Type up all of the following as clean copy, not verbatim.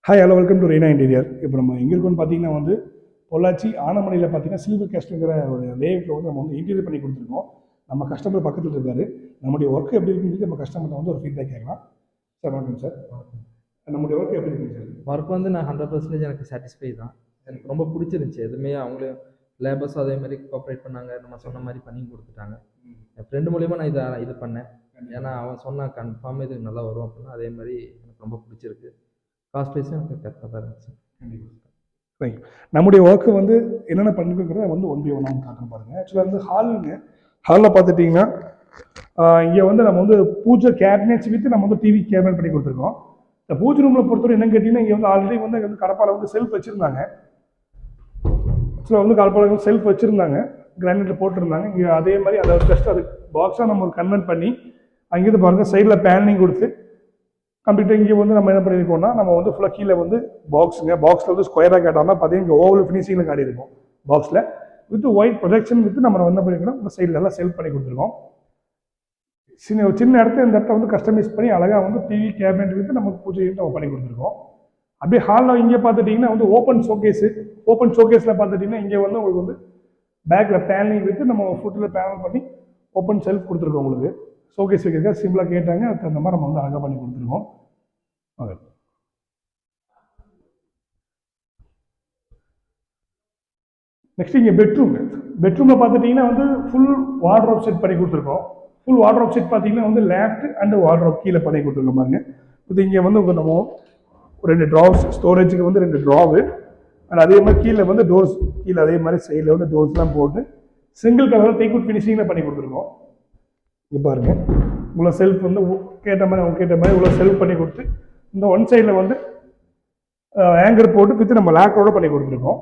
Hi hello welcome to Raina interior. இப்போ நம்ம எங்கே இருக்கோம்னு பார்த்தீங்கன்னா வந்து பொள்ளாச்சி ஆனமலையில் பார்த்தீங்கன்னா சில்வர் கேஸ்ட்டுங்கிற ஒரு லேஅவுட்டில் வந்து நம்ம வந்து இன்டீரியர் பண்ணி கொடுத்துருக்கோம். நம்ம கஸ்டமர் பக்கத்தில் இருக்காரு. நம்முடைய ஒர்க் எப்படி இருக்குன்னு நம்ம கஸ்டமர்கிட்ட வந்து ஒரு ஃபீட்பேக் கேட்கலாம். சார் வணக்கம் சார். நம்முடைய ஒர்க் எப்படி இருக்குங்க சார்? ஒர்க் வந்து நான் 100% எனக்கு சாட்டிஸ்ஃபை தான். எனக்கு ரொம்ப பிடிச்சிருந்துச்சி. எதுவுமே அவங்களே லேபர்ஸும் அதே மாதிரி கோஆப்ரேட் பண்ணாங்க. நம்ம சொன்ன மாதிரி பண்ணி கொடுத்துட்டாங்க. என் ஃப்ரெண்டு மூலிமா நான் இது பண்ணேன். ஏன்னா அவன் சொன்னான் கன்ஃபார்ம் இது நல்லா வரும் அப்படின்னா அதே மாதிரி எனக்கு ரொம்ப பிடிச்சிருக்கு. காஸ்ட் வைஸும் எனக்கு கரெக்டாக தான் இருந்துச்சு. ரைட். நம்முடைய ஒர்க்கு வந்து என்னென்ன பண்ணிருக்கிறத வந்து ஒன் பை ஒன்னாக காட்டுறேன் பாருங்கள். ஆக்சுவலாக வந்து ஹாலில் பார்த்துட்டிங்கன்னா இங்கே வந்து நம்ம வந்து பூஜை கேபினெட்ஸ் வித்து நம்ம வந்து டிவி கேபினெட் பண்ணி கொடுத்துருக்கோம். இந்த பூஜை ரூமில் பொறுத்தவரை என்னன்னு கேட்டிங்கன்னா இங்கே வந்து ஆல்ரெடி வந்து கடப்பாவில் வந்து செல்ஃப் வச்சுருந்தாங்க. ஆக்சுவலாக வந்து கடப்பாவில் வந்து செல்ஃப் வச்சுருந்தாங்க, கிரானைட்டில் போட்டிருந்தாங்க. இங்கே அதே மாதிரி அதை ஜஸ்ட் அது பாக்ஸாக நம்ம கன்வெர்ட் பண்ணி அங்கேருந்து பாருங்கள் சைடில் பேனலிங் கொடுத்து கம்ப்ளீட்டாக இங்கே வந்து நம்ம என்ன பண்ணியிருக்கோம்னா நம்ம வந்து ஃபுல்லாக கீழே வந்து பாக்ஸில் வந்து ஸ்கொயராக காட்டாமல் பார்த்தீங்கன்னா இங்கே ஓவல் ஃபினிஷிங்கில் காட்டியிருக்கோம். பாக்ஸில் வித் ஒயிட் ப்ரொஜெக்ஷன் வித்து நம்ம என்ன பண்ணியிருக்கோம் இந்த சைடில் எல்லாம் செல் பண்ணி கொடுத்துருக்கோம். சின்ன இடத்த இந்த இடத்த வந்து கஸ்டமைஸ் பண்ணி அழகாக வந்து டிவி கேபினெட் வித்து நமக்கு பூஜை நம்ம பண்ணி கொடுத்துருக்கோம். அப்படியே ஹாலில் இங்கே பார்த்துட்டிங்கன்னா வந்து ஓப்பன் ஷோகேஸில் பார்த்துட்டிங்கன்னா இங்கே வந்து உங்களுக்கு வந்து பேக்கில் பேனலிங் வித்து நம்ம ஃபுட்டில் பேனல் பண்ணி ஓப்பன் செல்ஃப் கொடுத்துருக்கோம். உங்களுக்கு ஷோகேஸ் வைக்கிறதுக்காக சிம்பிளாக கேட்டாங்க, அதுக்கு அந்த மாதிரி நம்ம வந்து அழகாக பண்ணி கொடுத்துருக்கோம். நெக்ஸ்ட் இங்கே பெட்ரூமில் பார்த்துட்டிங்கன்னா வந்து ஃபுல் வார்ட்ரோப் செட் பண்ணி கொடுத்துருக்கோம். ஃபுல் வார்ட்ரோப் செட் பார்த்தீங்கன்னா வந்து லேஃப்ட் அண்ட் வார்ட்ரோப் கீழே பண்ணி கொடுத்துருக்கோம் பாருங்க. இது இங்கே வந்து உங்களுக்கு நம்ம 2 ட்ராவ்ஸ் ஸ்டோரேஜுக்கு வந்து 2 ட்ராவு அண்ட் அதே மாதிரி கீழே வந்து டோர்ஸ் கீழே அதே மாதிரி சைடில் வந்து டோர்ஸ்லாம் போட்டு சிங்கிள் கலரில் டேக்வுட் ஃபினிஷிங்கில் பண்ணி கொடுத்துருக்கோம். இங்கே பாருங்கள் இவ்வளோ செல்ஃப் வந்து அவங்க கேட்ட மாதிரி இவ்வளோ செல்ஃப் பண்ணி கொடுத்து இந்த ஒன் சைடில் வந்து ஆங்கர் போட்டு வித்து நம்ம லேக்கரோட பண்ணி கொடுத்துருக்கோம்.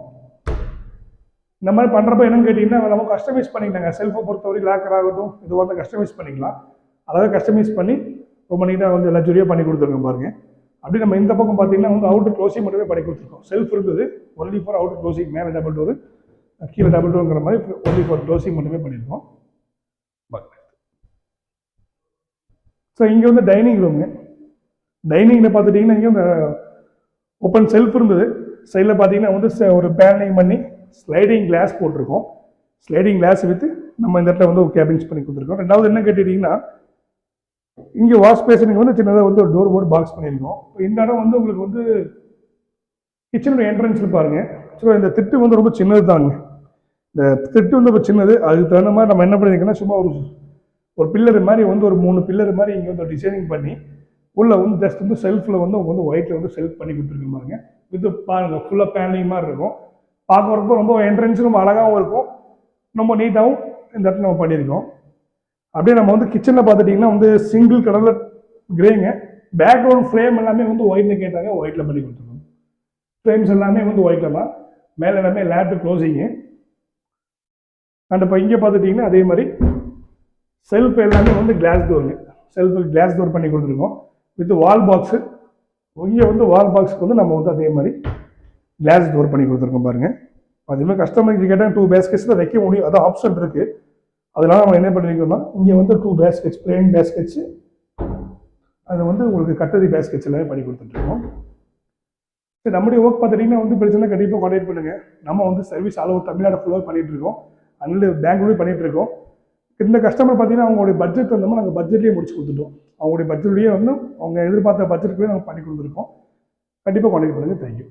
இந்த மாதிரி பண்ணுறப்ப என்னன்னு கேட்டிங்கன்னா நம்ம கஸ்டமைஸ் பண்ணிக்கலாங்க. செல்ஃபை பொறுத்தவரைக்கும் லேக்கர் ஆகட்டும் இது வந்து கஸ்டமைஸ் பண்ணிக்கலாம். அதாவது கஸ்டமைஸ் பண்ணி ரொம்ப நீட்டாக வந்து லக்ஸுரியாக பண்ணி கொடுத்துருக்கோம் பாருங்கள். அப்படி நம்ம இந்த பக்கம் பார்த்தீங்கன்னா வந்து அவுட்டர் க்ளோசிங் மட்டுமே பண்ணி கொடுத்துருக்கோம். செல்ஃப் இருந்தது ஒன்லி ஃபார் அவுட்டர் க்ளோசிங், மேலே டபுள் டோரு கீழே டபுள் டோருங்கிற மாதிரி ஒன்லி ஃபார் க்ளோசிங் மட்டுமே பண்ணியிருக்கோம். ஸோ இங்கே வந்து டைனிங் டைனிங்கில் பார்த்துட்டிங்கன்னா இங்கே இந்த ஓப்பன் செல்ஃப் இருந்தது. சைடில் பார்த்தீங்கன்னா வந்து ஒரு பேனலிங் பண்ணி ஸ்லைடிங் கிளாஸ் போட்டிருக்கோம். ஸ்லைடிங் கிளாஸ் வித்து நம்ம இந்த இடத்துல வந்து ஒரு கேபின்ஸ் பண்ணி கொடுத்துருக்கோம். ரெண்டாவது என்ன கேட்டுட்டிங்கன்னா இங்கே வாஷ் பேஷனுக்கு வந்து சின்னதாக வந்து ஒரு டோர் போர்டு பாக்ஸ் பண்ணியிருக்கோம். இப்போ இந்த இடம் வந்து உங்களுக்கு வந்து கிச்சனுடைய என்ட்ரன்ஸில் பாருங்கள். ஸோ இந்த திட்டு வந்து ரொம்ப சின்னது தாங்க. இந்த திட்டு வந்து ரொம்ப சின்னது. அதுக்கு தகுந்த மாதிரி நம்ம என்ன பண்ணியிருக்கோன்னா சும்மா ஒரு பில்லர் மாதிரி வந்து ஒரு 3 பில்லர் மாதிரி இங்கே வந்து டிசைனிங் பண்ணி உள்ளே வந்து ஜஸ்ட் வந்து செல்ஃபில் வந்து அவங்க வந்து ஒயிட்டில் வந்து செல்ஃப் பண்ணி கொடுத்துருக்கு பாருங்க. இது பாருங்கள் ஃபுல்லாக பேனலிங் மாதிரி இருக்கும். பார்க்குறப்போ ரொம்ப என்ட்ரன்ஸ் ரொம்ப அழகாகவும் இருக்கும், ரொம்ப நீட்டாகவும் இந்த இடத்துல நம்ம பண்ணியிருக்கோம். அப்படியே நம்ம வந்து கிச்சனில் பார்த்துட்டிங்கன்னா வந்து சிங்கிள் கலரில் கிரேங்க. பேக்ரவுண்ட் ஃப்ரேம் எல்லாமே வந்து ஒயிட்டில் கேட்டாங்க, ஒயிட்டில் பண்ணி கொடுத்துருக்கோம். ஃப்ரேம்ஸ் எல்லாமே வந்து ஒயிட்டில் தான். மேலே எல்லாமே லேட்டு க்ளோசிங்கு. அண்ட் இப்போ இங்கே பார்த்துட்டிங்கன்னா அதே மாதிரி செல்ஃப் எல்லாமே வந்து கிளாஸ் டோருங்க. செல்ஃபுக்கு கிளாஸ் டோர் பண்ணி கொடுத்துருக்கோம் வித் வால் பாக்ஸு. இங்கே வந்து வால் பாக்ஸுக்கு வந்து நம்ம வந்து அதே மாதிரி கிளாஸ் டோர் பண்ணி கொடுத்துருக்கோம் பாருங்கள். அதேமாதிரி கஸ்டமருக்கு கேட்டால் 2 பேஸ்கெட்ஸ் தான் வைக்க முடியும், அதான் ஆப்ஷன் இருக்குது. அதனால நம்ம என்ன பண்ணியிருக்கோம்னா இங்கே வந்து 2 பேஸ்கெட்ஸ் பிளெயின் பேஸ்கெட்ஸு அது வந்து உங்களுக்கு கட்டரி பேஸ்கெட்ஸ் எல்லாமே பண்ணி கொடுத்துட்ருக்கோம். சரி, நம்முடைய ஒர்க் பார்த்துட்டிங்கன்னா வந்து பிரச்சனை கண்டிப்பாக கான்டாக்ட் பண்ணுங்கள். நம்ம வந்து சர்வீஸ் ஆல் ஓவர் தமிழ்நாடு ஃபுல்லாக பண்ணிகிட்ருக்கோம். அதனால பெங்களூர்லேயும் பண்ணிகிட்ருக்கோம். இந்த கஸ்டமர் பார்த்தீங்கன்னா அவங்களுடைய பட்ஜெட் வந்தோம்னா நாங்கள் பட்ஜெட்லேயே முடிச்சு கொடுத்துட்டோம். அவங்களுடைய பட்ஜெட்லேயே வந்து அவங்க எதிர்பார்த்த பட்ஜெட்டுக்குள்ளே நாங்கள் பண்ணி கொடுத்துருக்கோம். கண்டிப்பாக கான்டாக்ட் பண்ணுங்கள். தேங்க்யூ.